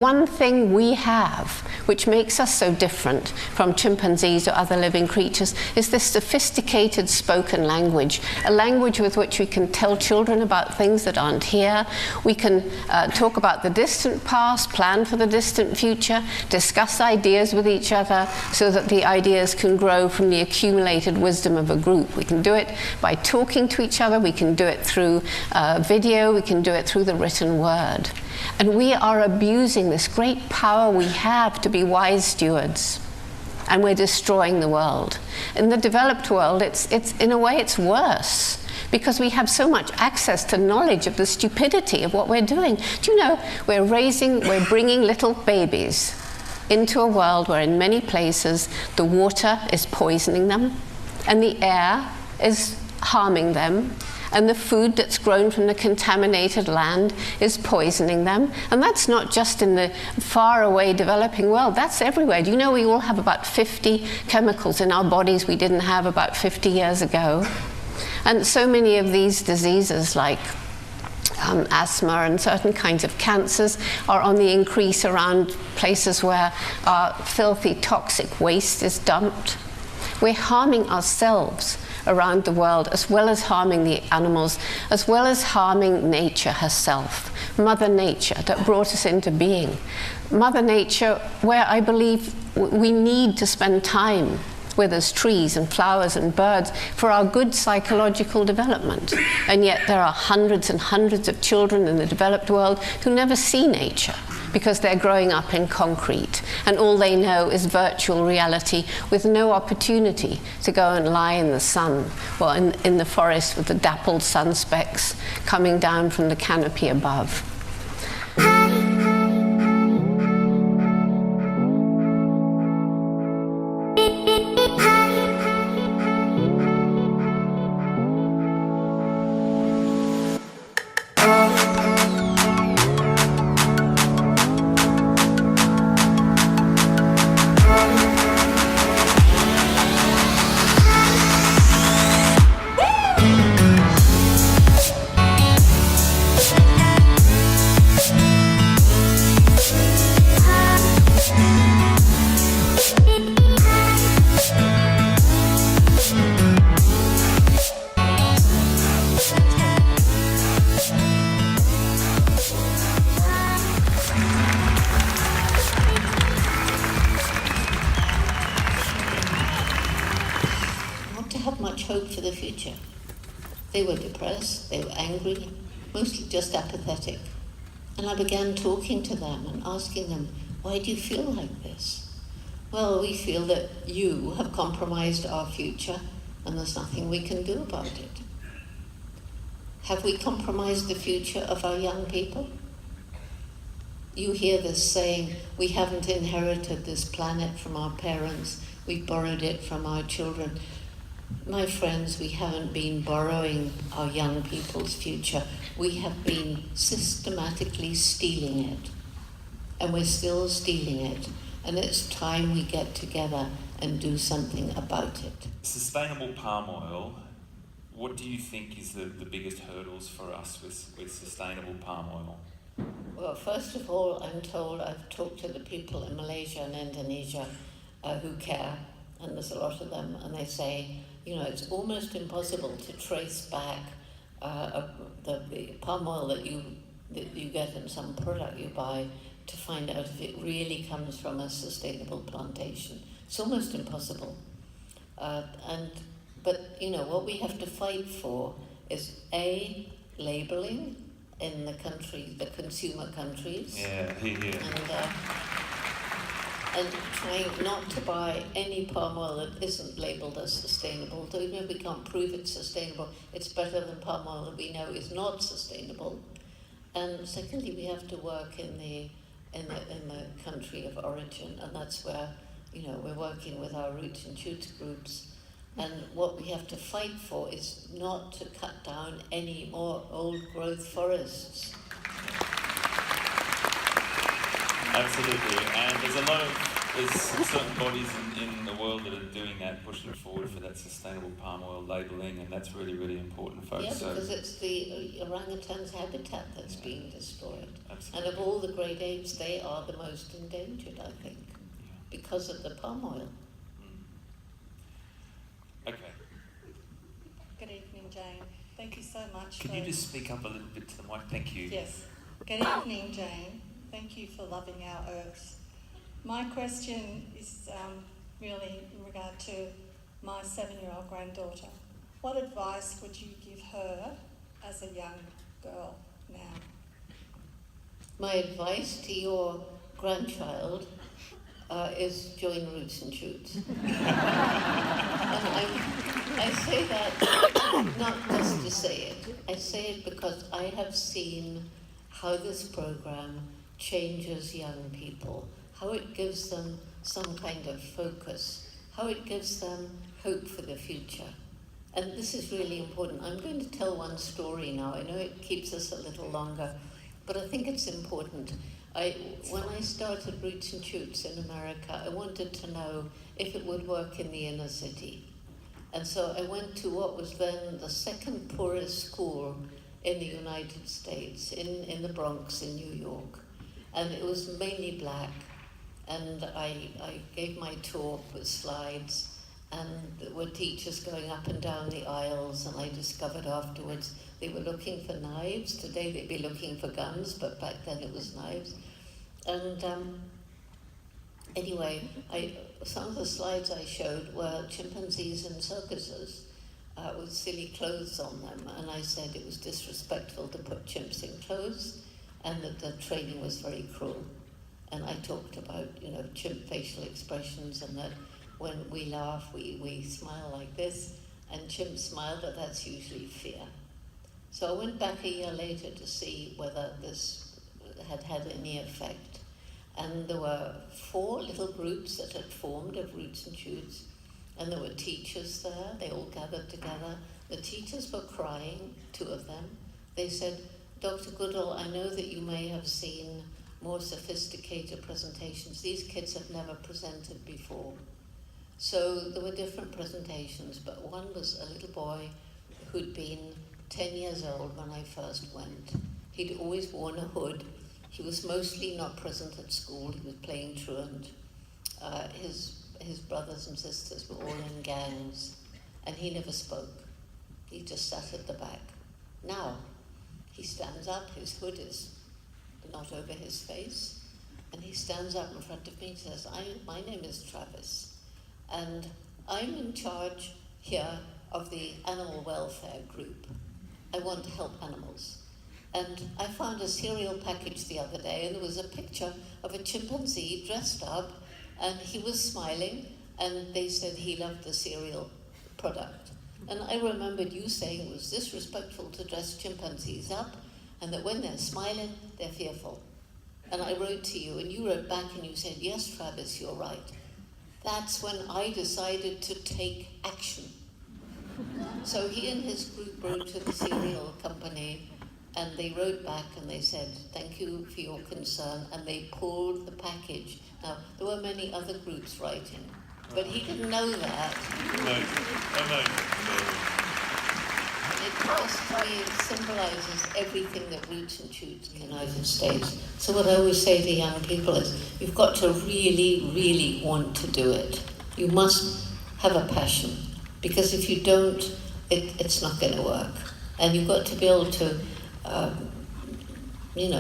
One thing we have, which makes us so different from chimpanzees or other living creatures, is this sophisticated spoken language, a language with which we can tell children about things that aren't here. We can talk about the distant past, plan for the distant future, discuss ideas with each other so that the ideas can grow from the accumulated wisdom of a group. We can do it by talking to each other, we can do it through video, we can do it through the written word. And we are abusing this great power we have to be wise stewards, and we're destroying the world. In the developed world, it's in a way it's worse, because we have so much access to knowledge of the stupidity of what we're doing. Do you know, we're bringing little babies into a world where in many places the water is poisoning them, and the air is harming them, and the food that's grown from the contaminated land is poisoning them. And that's not just in the faraway developing world, that's everywhere. Do you know we all have about 50 chemicals in our bodies we didn't have about 50 years ago? And so many of these diseases like asthma and certain kinds of cancers are on the increase around places where our filthy toxic waste is dumped. We're harming ourselves around the world, as well as harming the animals, as well as harming nature herself. Mother Nature that brought us into being. Mother Nature, where I believe we need to spend time with as trees and flowers and birds for our good psychological development. And yet there are hundreds and hundreds of children in the developed world who never see nature because they're growing up in concrete, and all they know is virtual reality with no opportunity to go and lie in the sun or in the forest with the dappled sun specks coming down from the canopy above. Have much hope for the future. They were depressed, they were angry, mostly just apathetic. And I began talking to them and asking them, why do you feel like this? Well, we feel that you have compromised our future and there's nothing we can do about it. Have we compromised the future of our young people? You hear this saying, we haven't inherited this planet from our parents, we borrowed it from our children. My friends, we haven't been borrowing our young people's future. We have been systematically stealing it. And we're still stealing it. And it's time we get together and do something about it. Sustainable palm oil, what do you think is the biggest hurdles for us with sustainable palm oil? Well, first of all, I'm told, I've talked to the people in Malaysia and Indonesia who care, and there's a lot of them, and they say, you know, it's almost impossible to trace back the palm oil that you get in some product you buy to find out if it really comes from a sustainable plantation. It's almost impossible. But you know, what we have to fight for is A, labeling in the consumer countries. Yeah, here. And trying not to buy any palm oil that isn't labelled as sustainable. So even if we can't prove it's sustainable, it's better than palm oil that we know is not sustainable. And secondly, we have to work in the country of origin, and that's where, you know, we're working with our roots and shoots groups. And what we have to fight for is not to cut down any more old growth forests. Absolutely, and there's a lot of there's certain bodies in the world that are doing that, pushing forward for that sustainable palm oil labelling, and that's really, really important, folks. Yeah, because it's the orangutan's habitat that's being destroyed. Absolutely. And of all the great apes, they are the most endangered, I think, because of the palm oil. Okay. Good evening, Jane. Thank you so much. Can you just speak up a little bit to the mic? Thank you. Yes. Good evening, Jane. Thank you for loving our earth. My question is really in regard to my 7-year-old granddaughter. What advice would you give her as a young girl now? My advice to your grandchild is join Roots and Shoots. And I say that not just to say it. I say it because I have seen how this program changes young people, how it gives them some kind of focus, how it gives them hope for the future. And this is really important. I'm going to tell one story now. I know it keeps us a little longer, but I think it's important. When I started Roots and Shoots in America, I wanted to know if it would work in the inner city. And so I went to what was then the second poorest school in the United States, in the Bronx in New York. And it was mainly black. And I gave my talk with slides, and there were teachers going up and down the aisles, and I discovered afterwards they were looking for knives. Today they'd be looking for guns, but back then it was knives. And anyway, some of the slides I showed were chimpanzees in circuses with silly clothes on them, and I said it was disrespectful to put chimps in clothes, and that the training was very cruel. And I talked about, chimp facial expressions, and that when we laugh, we smile like this, and chimps smile, but that's usually fear. So I went back a year later to see whether this had had any effect. And there were 4 little groups that had formed of Roots and Shoots, and there were teachers there. They all gathered together. The teachers were crying, 2 of them. They said, Dr. Goodall, I know that you may have seen more sophisticated presentations. These kids have never presented before. So there were different presentations, but one was a little boy who'd been 10 years old when I first went. He'd always worn a hood. He was mostly not present at school. He was playing truant. His brothers and sisters were all in gangs, and he never spoke. He just sat at the back. Now, he stands up, his hood is not over his face, and he stands up in front of me and says, my name is Travis, and I'm in charge here of the animal welfare group. I want to help animals. And I found a cereal package the other day, and there was a picture of a chimpanzee dressed up, and he was smiling, and they said he loved the cereal product. And I remembered you saying it was disrespectful to dress chimpanzees up, and that when they're smiling, they're fearful. And I wrote to you, and you wrote back and you said, yes, Travis, you're right. That's when I decided to take action. So he and his group wrote to the cereal company, and they wrote back and they said, thank you for your concern, and they pulled the package. Now, there were many other groups writing, but he didn't know that. It just to me symbolizes everything that Roots and Shoots in the United States. So what I always say to young people is, you've got to really, really want to do it. You must have a passion, because if you don't, it's not going to work. And you've got to be able to,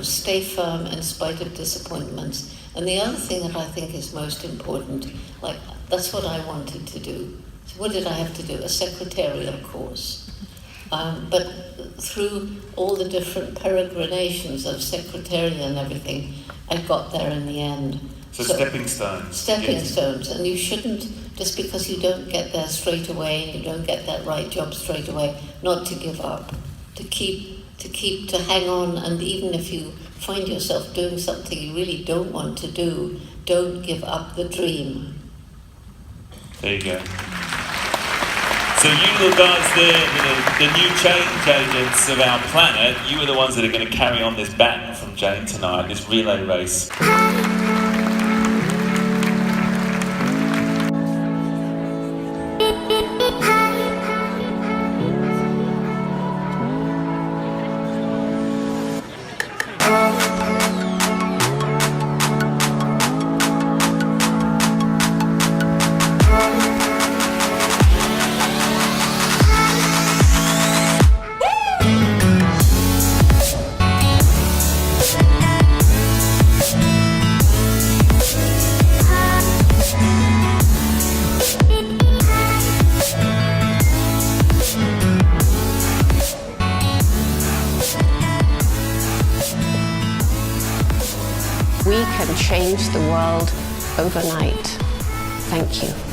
stay firm in spite of disappointments. And the other thing that I think is most important, that's what I wanted to do. So what did I have to do? A secretarial course. But through all the different peregrinations of secretarial and everything, I got there in the end. So stepping stones. Stepping stones. And you shouldn't, just because you don't get there straight away and you don't get that right job straight away, not to give up. To hang on, and even if you find yourself doing something you really don't want to do, don't give up the dream. There you go. So you little guys, the new change agents of our planet, you are the ones that are going to carry on this baton from Jane tonight, this relay race. we can change the world overnight. Thank you.